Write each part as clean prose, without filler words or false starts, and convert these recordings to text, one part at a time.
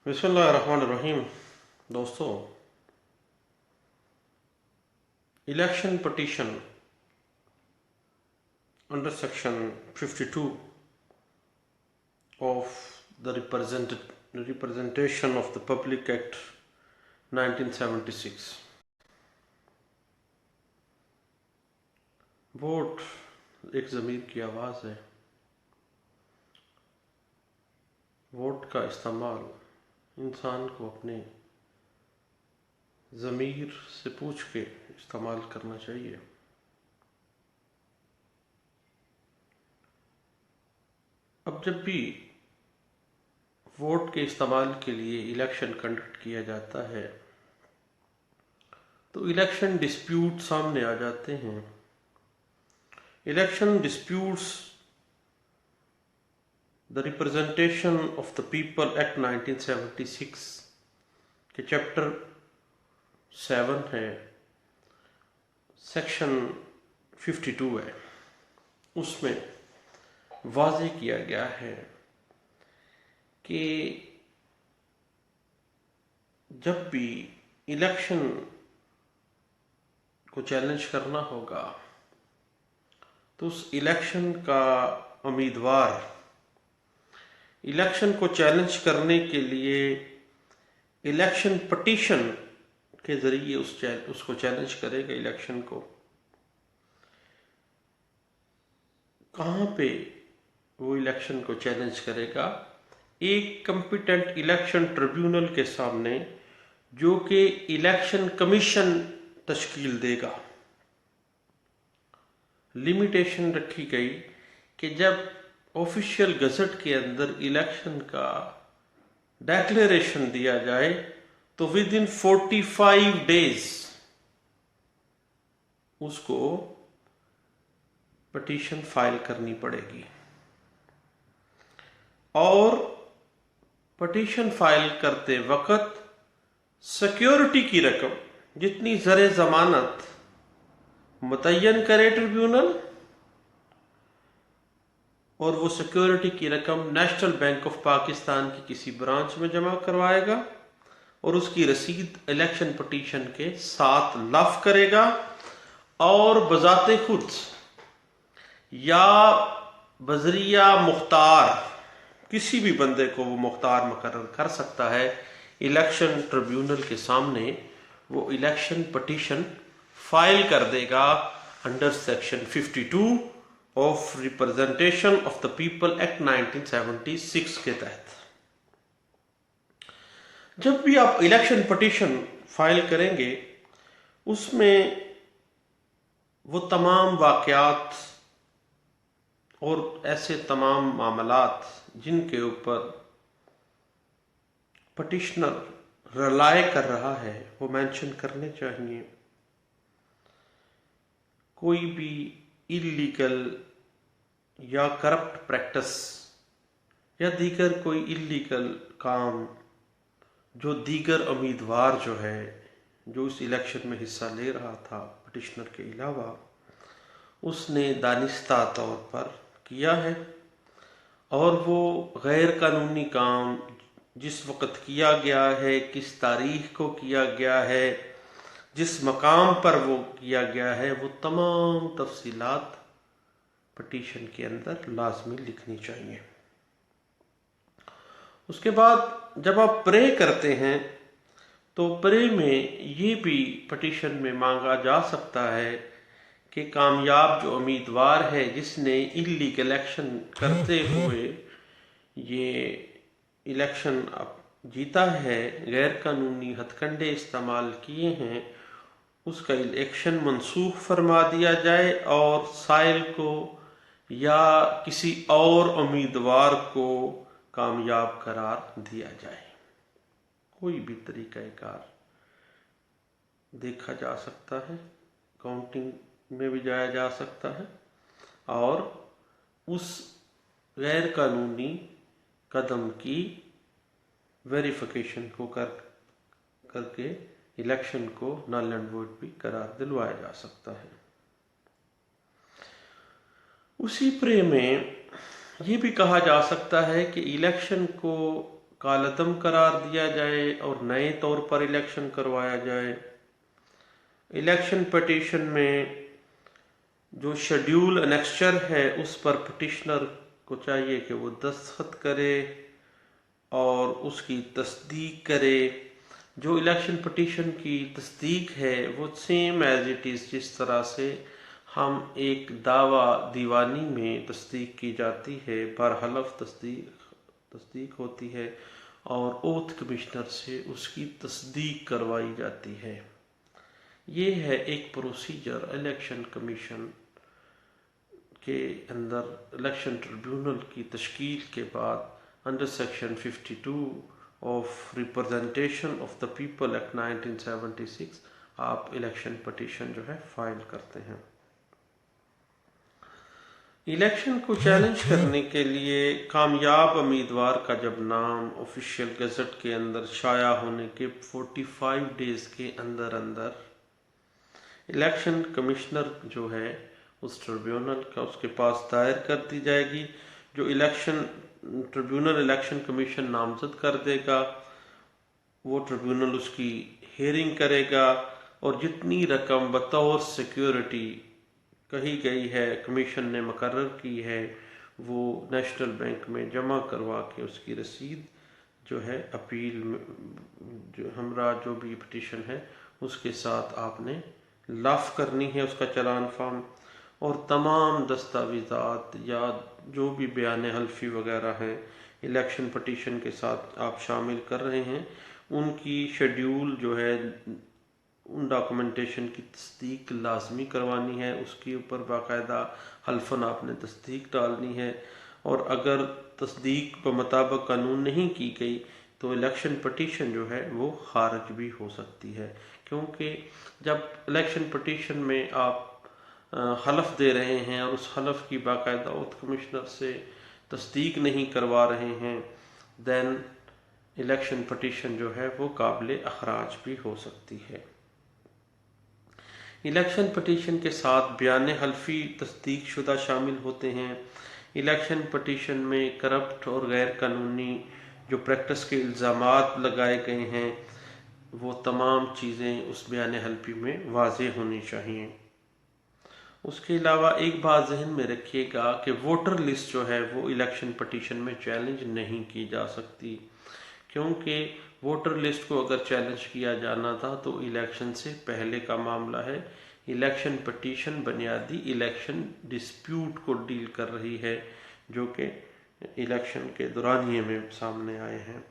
बिस्मिल्लाहिर्रहमानिर्रहीम। दोस्तों, election petition under section 52 of the Representation of the Public Act 1976। Vote एक ज़मीर की आवाज़ है। वोट का इस्तेमाल इंसान को अपने ज़मीर से पूछ के इस्तेमाल करना चाहिए। अब जब भी वोट के इस्तेमाल के लिए इलेक्शन कंडक्ट किया जाता है तो इलेक्शन डिस्प्यूट सामने आ जाते हैं। Election disputes the representation of the people act 1976 के चैप्टर 7 है, सेक्शन 52 है। उसमें वाज़े किया गया है कि जब भी इलेक्शन को चैलेंज करना होगा तो उस इलेक्शन का उम्मीदवार इलेक्शन को चैलेंज करने के लिए इलेक्शन पटिशन के ज़रिए उसको चैलेंज करेगा। इलेक्शन को कहाँ पे वो इलेक्शन को चैलेंज करेगा? एक कॉम्पिटेंट इलेक्शन ट्रिब्यूनल के सामने, जो कि इलेक्शन कमीशन तश्कील देगा। लिमिटेशन रखी गई कि जब ऑफिशियल गज़ट के अंदर इलेक्शन का डिक्लेरेशन दिया जाए तो विद इन 45 डेज उसको पटिशन फाइल करनी पड़ेगी। और पटिशन फाइल करते वक्त सिक्योरिटी की रकम जितनी ज़र ज़मानत मुतय्यन करे ट्रिब्यूनल, और वो सिक्योरिटी की रकम नेशनल बैंक ऑफ पाकिस्तान की किसी ब्रांच में जमा करवाएगा और उसकी रसीद इलेक्शन पटिशन के साथ लफ करेगा और बजाते खुद या बजरिया मुख्तार किसी भी बंदे को वो मुख्तार मुकर्रर कर सकता है। इलेक्शन ट्रिब्यूनल के सामने वो इलेक्शन पटिशन फाइल कर देगा under section 52 of representation of the people act 1976 के तहत। जब भी आप इलेक्शन पटिशन फाइल करेंगे उसमें वो तमाम वाक़यात और ऐसे तमाम मामलात जिनके ऊपर पटिशनर रिलाय कर रहा है वो मेंशन करने चाहिए। कोई भी इल्लीगल या करप्ट प्रैक्टिस या दीगर कोई इल्लीगल काम जो दीगर उम्मीदवार जो इस इलेक्शन में हिस्सा ले रहा था पटिशनर के अलावा, उसने दानिस्ता तौर पर किया है और वो गैर कानूनी काम जिस वक़्त किया गया है, किस तारीख को किया गया है, जिस मकाम पर वो किया गया है, वो तमाम तफसीलात पटिशन के अंदर लाजमी लिखनी चाहिए। उसके बाद जब आप प्रे करते हैं तो प्रे में ये भी पटिशन में मांगा जा सकता है कि कामयाब जो उम्मीदवार है जिसने इल्लीगल इलेक्शन करते हुए ये इलेक्शन अब जीता है, गैर कानूनी हथकंडे इस्तेमाल किए हैं, उसका इलेक्शन मनसूख फरमा दिया जाए और साइल को या किसी और उम्मीदवार को कामयाब करार दिया जाए। कोई भी तरीक़ाकार देखा जा सकता है, काउंटिंग में भी जाया जा सकता है और उस गैर कानूनी कदम की वेरिफिकेशन को करके इलेक्शन को नल एंड वॉइड भी करार दिलवाया जा सकता है। उसी प्रे में ये भी कहा जा सकता है कि इलेक्शन को कालअदम करार दिया जाए और नए तौर पर इलेक्शन करवाया जाए। इलेक्शन पिटीशन में जो शेड्यूल एनेक्चर है उस पर पिटिशनर को चाहिए कि वो दस्तखत करे और उसकी तस्दीक करे। जो इलेक्शन पिटीशन की तस्दीक है वो सेम एज इट इज़ जिस तरह से हम एक दावा दीवानी में तस्दीक की जाती है, बरहलफ तस्दीक होती है और ओथ कमिश्नर से उसकी तस्दीक करवाई जाती है। ये है एक प्रोसीजर इलेक्शन कमीशन के अंदर इलेक्शन ट्रिब्यूनल की तश्कील के बाद under section 52 of representation of the people act 1976 आप इलेक्शन पिटीशन जो है फाइल करते हैं। इलेक्शन को चैलेंज करने के लिए कामयाब उम्मीदवार का जब नाम ऑफिशियल गजट के अंदर शाया होने के 45 डेज के अंदर अंदर इलेक्शन कमिश्नर जो है उस ट्रिब्यूनल का उसके पास दायर कर दी जाएगी। जो इलेक्शन ट्रिब्यूनल इलेक्शन कमीशन नामजद कर देगा वो ट्रिब्यूनल उसकी हेयरिंग करेगा और जितनी रकम बतौर सिक्योरिटी कही गई है कमीशन ने मुकर्रर की है वो नेशनल बैंक में जमा करवा के उसकी रसीद जो है अपील में जो हमरा जो भी पिटीशन है उसके साथ आपने लाफ करनी है उसका चालान फॉर्म और तमाम दस्तावेज़ात या जो भी बयान हल्फी वगैरह हैं इलेक्शन पिटीशन के साथ आप शामिल कर रहे हैं उनकी शेड्यूल जो है उन डॉक्यूमेंटेशन की तस्दीक लाजमी करवानी है। उसके ऊपर बाकायदा हल्फन आपने तस्दीक डालनी है और अगर तस्दीक ब मुताबिक कानून नहीं की गई तो इलेक्शन पिटीशन जो है वो खारिज भी हो सकती है, क्योंकि जब इलेक्शन पिटीशन में आप हलफ दे रहे हैं और उस हलफ की बाकायदा ओथ कमिश्नर से तस्दीक नहीं करवा रहे हैं देन इलेक्शन पिटीशन जो है वो काबिल अखराज भी हो सकती है। इलेक्शन पिटीशन के साथ बयान हल्फी तस्दीक शुदा शामिल होते हैं। इलेक्शन पिटीशन में करप्ट और गैर कानूनी जो प्रैक्टिस के इल्ज़ामात लगाए गए हैं वो तमाम चीज़ें उस बयान हल्फी में वाज़ेह होनी चाहिए। उसके अलावा एक बात जहन में रखिएगा कि वोटर लिस्ट जो है वो इलेक्शन पिटीशन में चैलेंज नहीं की जा सकती, क्योंकि वोटर लिस्ट को अगर चैलेंज किया जाना था तो इलेक्शन से पहले का मामला है। इलेक्शन पिटीशन बुनियादी इलेक्शन डिस्प्यूट को डील कर रही है जो कि इलेक्शन के दौरानिए में सामने आए हैं।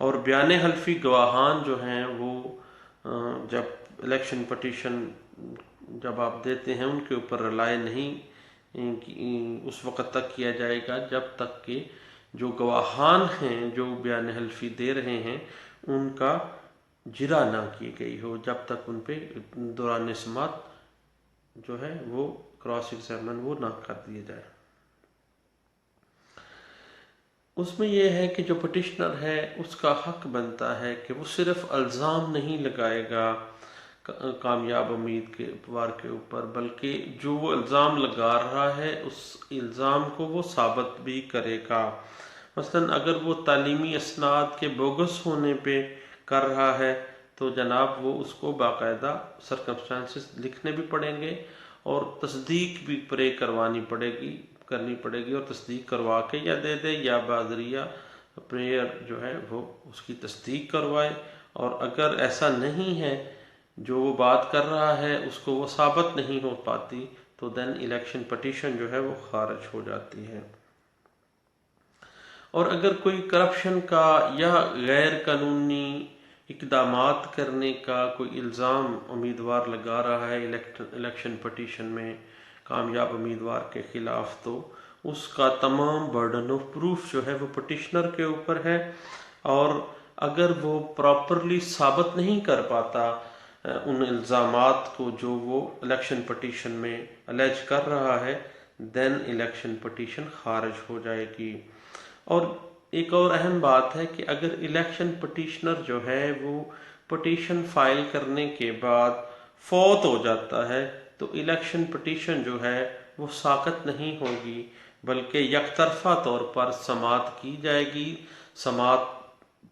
और बयान हल्फी गवाहान जो हैं वो जब इलेक्शन पिटीशन जब आप देते हैं उनके ऊपर रिलाय नहीं उस वक़्त तक किया जाएगा जब तक कि जो गवाहान हैं जो बयान हल्फी दे रहे हैं उनका जिरा ना की गई हो, जब तक उन पे दौरान समात जो है वो क्रॉस एग्जामिन वो ना कर दिए जाए। उसमें यह है कि जो पिटिशनर है उसका हक बनता है कि वो सिर्फ इल्ज़ाम नहीं लगाएगा कामयाब उम्मीदवार के ऊपर, बल्कि जो वो इल्ज़ाम लगा रहा है उस इल्ज़ाम को वो साबित भी करेगा। मसलन अगर वो तालीमी असनाद के बोगस होने पे कर रहा है तो जनाब वो उसको बाकायदा सरकमस्टांसेस लिखने भी पड़ेंगे और तस्दीक भी प्रे करनी पड़ेगी और तस्दीक करवा के या दे दे या बादरिया प्रेयर जो है वो उसकी तस्दीक करवाए। और अगर ऐसा नहीं है जो वो बात कर रहा है उसको वो साबित नहीं हो पाती तो देन इलेक्शन पिटीशन जो है वो खारिज हो जाती है। और अगर कोई करप्शन का या गैर कानूनी इकदामात करने का कोई इल्ज़ाम उम्मीदवार लगा रहा है इलेक्शन पिटीशन में कामयाब उम्मीदवार के खिलाफ तो उसका तमाम बर्डन ऑफ प्रूफ जो है वो पिटिशनर के ऊपर है। और अगर वो प्रॉपरली साबित नहीं कर पाता उन इल्ज़ामात को जो वो इलेक्शन पिटीशन में अलेज कर रहा है देन इलेक्शन पिटीशन खारिज हो जाएगी। और एक और अहम बात है कि अगर इलेक्शन पिटीशनर जो है वो पिटीशन फाइल करने के बाद फौत हो जाता है तो इलेक्शन पिटीशन जो है वो साकत नहीं होगी बल्कि यकतरफा तौर पर समात की जाएगी। समात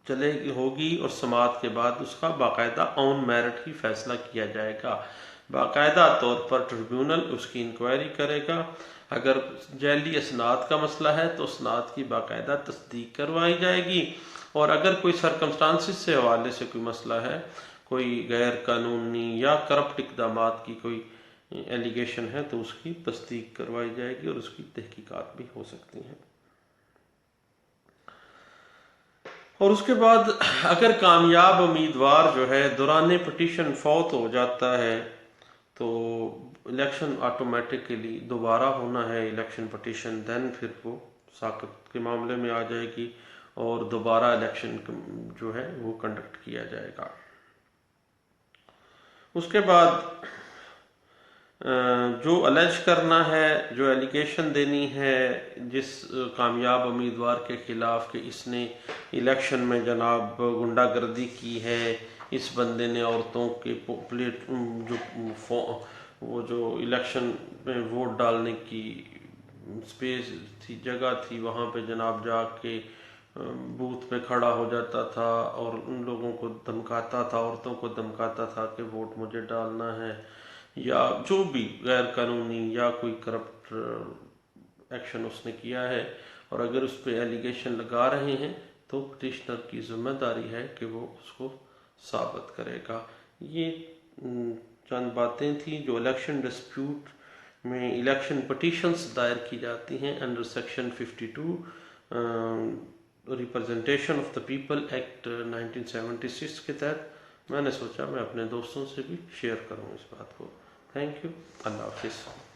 चलेगी होगी और समाअत के बाद उसका बाकायदा ऑन मेरिट ही फैसला किया जाएगा। बाकायदा तौर पर ट्रिब्यूनल उसकी इंक्वायरी करेगा। अगर जैली असनाद का मसला है तो असनाद की बाकायदा तस्दीक करवाई जाएगी, और अगर कोई सरकमस्टांसिस से हवाले से कोई मसला है, कोई गैर कानूनी या करप्ट इक़दामात की कोई एलिगेशन है, तो उसकी तस्दीक करवाई जाएगी और उसकी तहकीकात भी हो सकती हैं। और उसके बाद अगर कामयाब उम्मीदवार जो है दौरान पिटीशन फौत हो जाता है तो इलेक्शन ऑटोमेटिकली दोबारा होना है इलेक्शन पिटीशन, देन फिर वो साकत के मामले में आ जाएगी और दोबारा इलेक्शन जो है वो कंडक्ट किया जाएगा। उसके बाद जो अलेज करना है, जो एलिगेशन देनी है जिस कामयाब उम्मीदवार के खिलाफ कि इसने इलेक्शन में जनाब गुंडागर्दी की है, इस बंदे ने औरतों के प्लेट जो इलेक्शन में वोट डालने की स्पेस थी, जगह थी, वहाँ पे जनाब जाके बूथ पे खड़ा हो जाता था और उन लोगों को धमकाता था, औरतों को धमकाता था कि वोट मुझे डालना है, या जो भी गैर कानूनी या कोई करप्ट एक्शन उसने किया है, और अगर उस पर एलिगेशन लगा रहे हैं तो पिटिशनर की जिम्मेदारी है कि वो उसको साबित करेगा। ये चंद बातें थी जो इलेक्शन डिस्प्यूट में इलेक्शन पिटिशंस दायर की जाती हैं under section 52 representation of the people act 1976 के तहत। मैंने सोचा मैं अपने दोस्तों से भी शेयर करूं इस बात को। Thank you. अल्लाह हाफिज़।